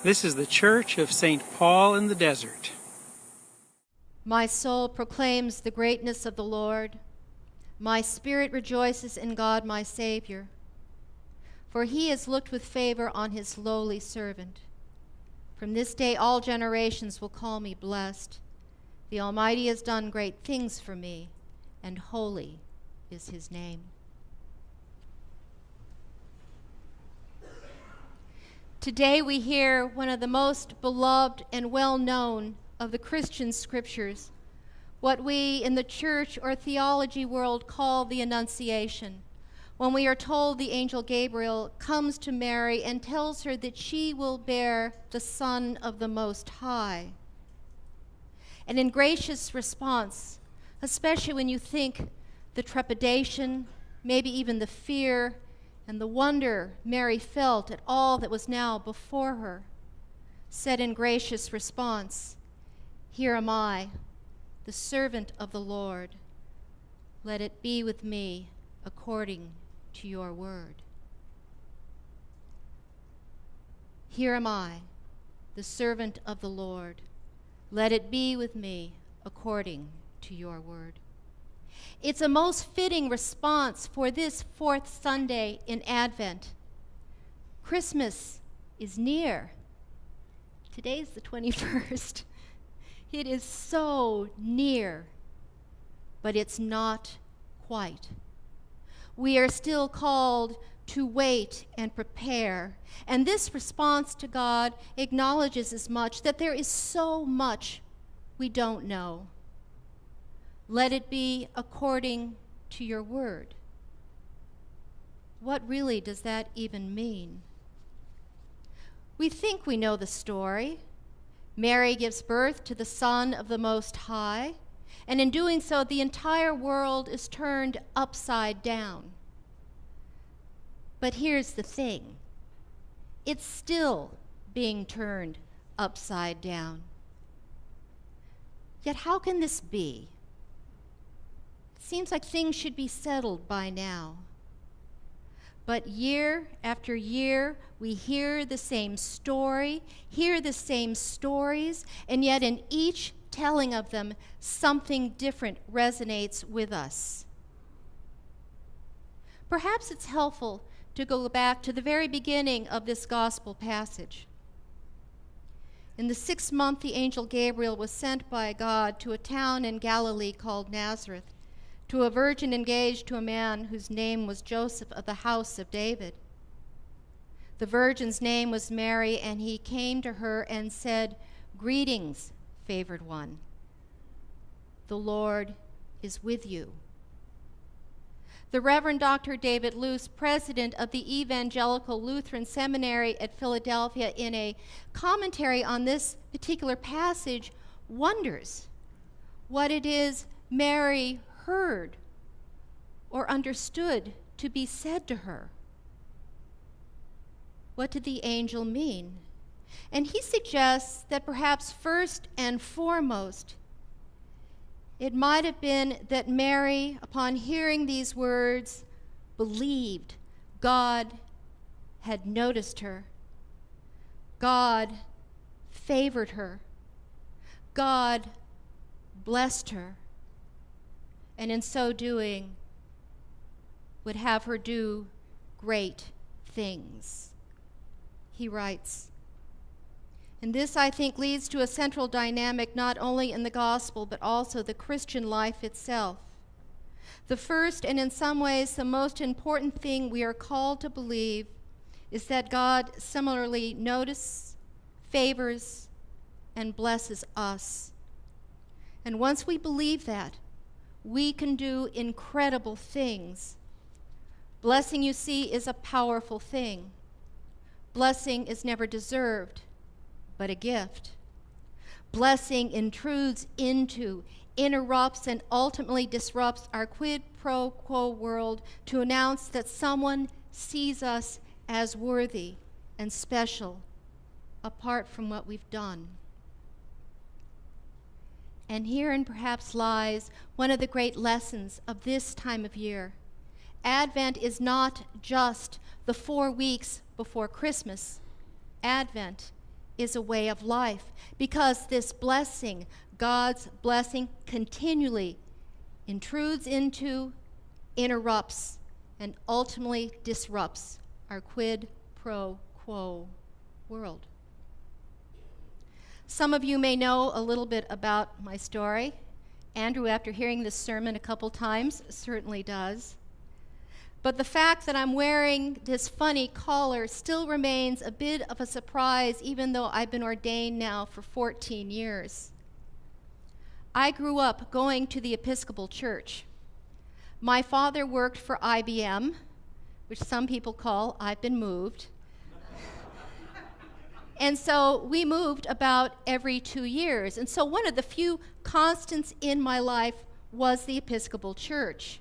This is the Church of St. Paul in the Desert. My soul proclaims the greatness of the Lord. My spirit rejoices in God my Savior, for he has looked with favor on his lowly servant. From this day all generations will call me blessed. The Almighty has done great things for me, and holy is his name. Today we hear one of the most beloved and well-known of the Christian scriptures, what we in the church or theology world call the Annunciation, when we are told the angel Gabriel comes to Mary and tells her that she will bear the Son of the Most High. And in gracious response, especially when you think the trepidation, maybe even the fear, and the wonder Mary felt at all that was now before her, said in gracious response, "Here am I, the servant of the Lord. Let it be with me according to your word." Here am I, the servant of the Lord. Let it be with me according to your word. It's a most fitting response for this fourth Sunday in Advent. Christmas is near. Today's the 21st. It is so near, but it's not quite. We are still called to wait and prepare, and this response to God acknowledges as much, that there is so much we don't know. Let it be according to your word. What really does that even mean? We think we know the story. Mary gives birth to the Son of the Most High, and in doing so, the entire world is turned upside down. But here's the thing. It's still being turned upside down. Yet how can this be? It seems like things should be settled by now. But year after year, we hear the same story, hear the same stories, and yet in each telling of them, something different resonates with us. Perhaps it's helpful to go back to the very beginning of this gospel passage. In the 6th month, the angel Gabriel was sent by God to a town in Galilee called Nazareth, to a virgin engaged to a man whose name was Joseph of the house of David. The virgin's name was Mary, and he came to her and said, "Greetings, favored one. The Lord is with you." The Reverend Dr. David Luce, president of the Evangelical Lutheran Seminary at Philadelphia, in a commentary on this particular passage, wonders what it is Mary heard or understood to be said to her. What did the angel mean? And he suggests that perhaps first and foremost, it might have been that Mary, upon hearing these words, believed God had noticed her. God favored her. God blessed her. And in so doing, would have her do great things. He writes, and this, I think, leads to a central dynamic not only in the gospel, but also the Christian life itself. The first, and in some ways the most important thing we are called to believe, is that God similarly notices, favors, and blesses us. And once we believe that, we can do incredible things. Blessing, you see, is a powerful thing. Blessing is never deserved, but a gift. Blessing intrudes into, interrupts, and ultimately disrupts our quid pro quo world to announce that someone sees us as worthy and special, apart from what we've done. And herein perhaps lies one of the great lessons of this time of year. Advent is not just the 4 weeks before Christmas. Advent is a way of life, because this blessing, God's blessing, continually intrudes into, interrupts, and ultimately disrupts our quid pro quo world. Some of you may know a little bit about my story. Andrew, after hearing this sermon a couple times, certainly does. But the fact that I'm wearing this funny collar still remains a bit of a surprise, even though I've been ordained now for 14 years. I grew up going to the Episcopal Church. My father worked for IBM, which some people call I've been moved. And so we moved about every 2 years. And so one of the few constants in my life was the Episcopal Church.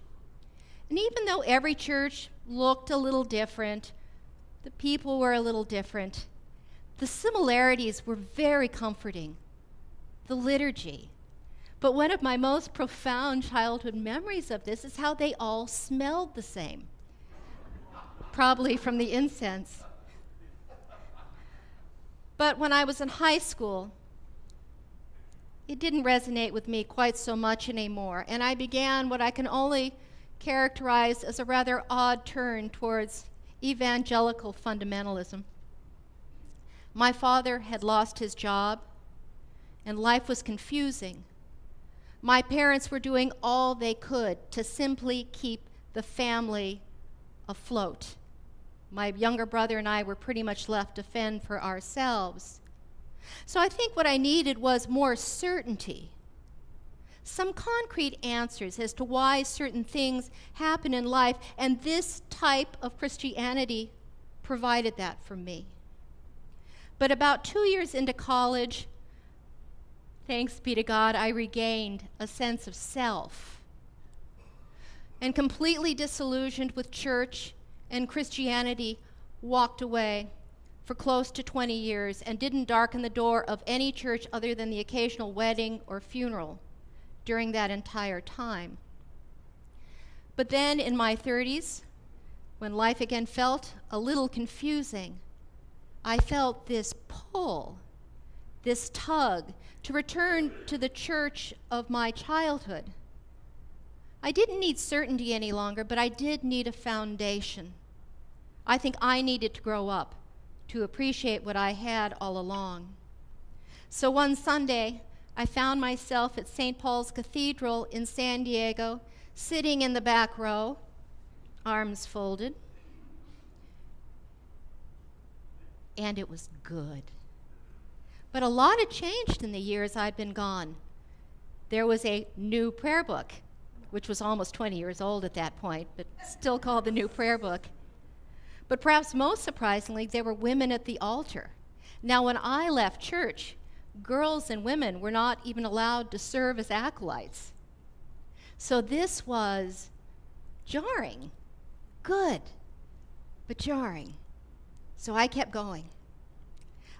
And even though every church looked a little different, the people were a little different, the similarities were very comforting. The liturgy. But one of my most profound childhood memories of this is how they all smelled the same. Probably from the incense. But when I was in high school, it didn't resonate with me quite so much anymore, and I began what I can only characterize as a rather odd turn towards evangelical fundamentalism. My father had lost his job, and life was confusing. My parents were doing all they could to simply keep the family afloat. My younger brother and I were pretty much left to fend for ourselves. So I think what I needed was more certainty, some concrete answers as to why certain things happen in life, and this type of Christianity provided that for me. But about 2 years into college, thanks be to God, I regained a sense of self. And completely disillusioned with church and Christianity, walked away for close to 20 years and didn't darken the door of any church other than the occasional wedding or funeral during that entire time. But then in my 30s, when life again felt a little confusing, I felt this pull, this tug to return to the church of my childhood. I didn't need certainty any longer, but I did need a foundation. I think I needed to grow up to appreciate what I had all along. So one Sunday, I found myself at St. Paul's Cathedral in San Diego, sitting in the back row, arms folded, and it was good. But a lot had changed in the years I'd been gone. There was a new prayer book, which was almost 20 years old at that point, but still called the New Prayer Book. But perhaps most surprisingly, there were women at the altar. Now, when I left church, girls and women were not even allowed to serve as acolytes. So this was jarring. Good, but jarring. So I kept going.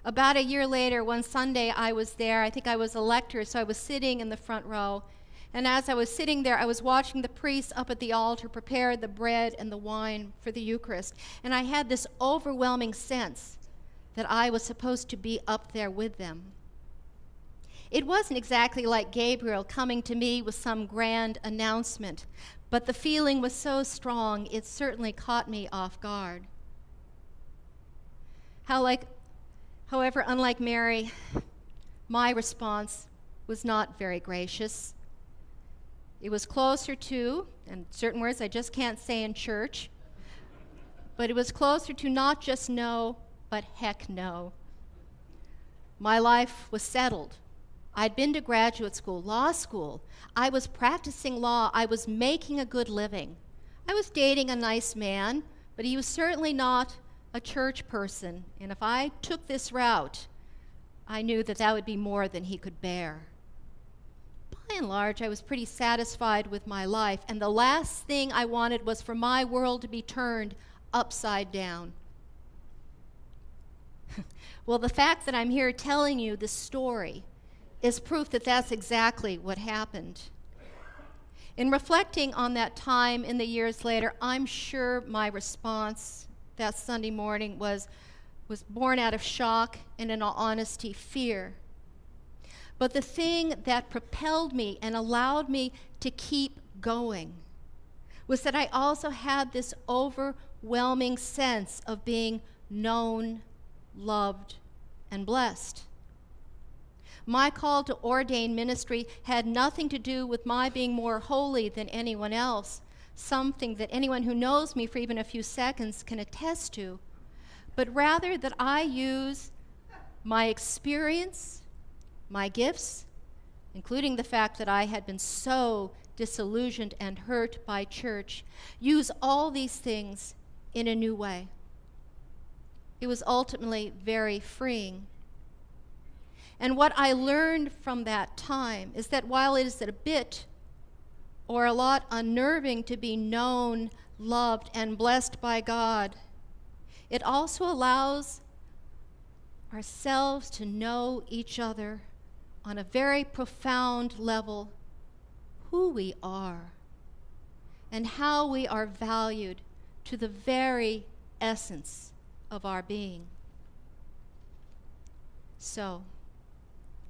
About a year later, one Sunday I was there. I think I was a lector, so I was sitting in the front row. And as I was sitting there, I was watching the priests up at the altar prepare the bread and the wine for the Eucharist. And I had this overwhelming sense that I was supposed to be up there with them. It wasn't exactly like Gabriel coming to me with some grand announcement, but the feeling was so strong, it certainly caught me off guard. However, unlike Mary, my response was not very gracious. It was closer to, and certain words I just can't say in church, but it was closer to not just no, but heck no. My life was settled. I'd been to graduate school, law school. I was practicing law. I was making a good living. I was dating a nice man, but he was certainly not a church person. And if I took this route, I knew that that would be more than he could bear. By and large, I was pretty satisfied with my life, and the last thing I wanted was for my world to be turned upside down. Well, the fact that I'm here telling you this story is proof that that's exactly what happened. In reflecting on that time in the years later, I'm sure my response that Sunday morning was, was born out of shock and, in all honesty, fear. But the thing that propelled me and allowed me to keep going was that I also had this overwhelming sense of being known, loved, and blessed. My call to ordained ministry had nothing to do with my being more holy than anyone else, something that anyone who knows me for even a few seconds can attest to, but rather that I use my experience, my gifts, including the fact that I had been so disillusioned and hurt by church, use all these things in a new way. It was ultimately very freeing. And what I learned from that time is that while it is a bit or a lot unnerving to be known, loved, and blessed by God, it also allows ourselves to know each other on a very profound level, who we are and how we are valued to the very essence of our being. So,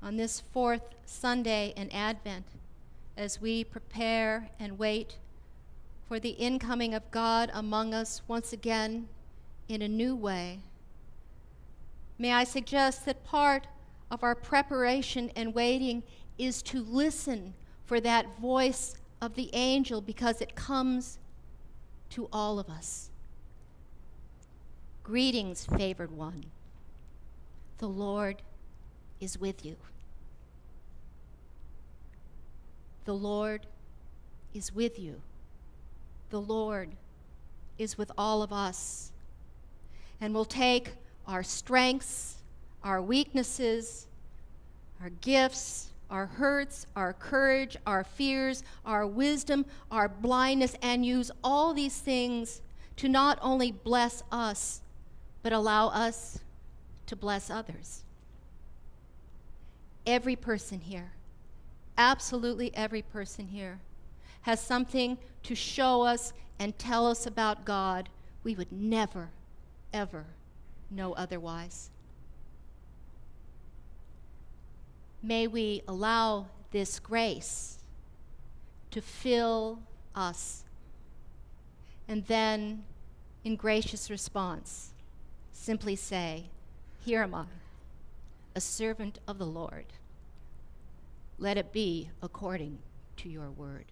on this fourth Sunday in Advent, as we prepare and wait for the incoming of God among us once again in a new way, may I suggest that part of our preparation and waiting is to listen for that voice of the angel, because it comes to all of us. Greetings, favored one. The Lord is with you. The Lord is with you. The Lord is with all of us, and will take our strengths, our weaknesses, our gifts, our hurts, our courage, our fears, our wisdom, our blindness, and use all these things to not only bless us, but allow us to bless others. Every person here, absolutely every person here, has something to show us and tell us about God we would never, ever know otherwise. May we allow this grace to fill us, and then, in gracious response, simply say, "Here am I, a servant of the Lord. Let it be according to your word."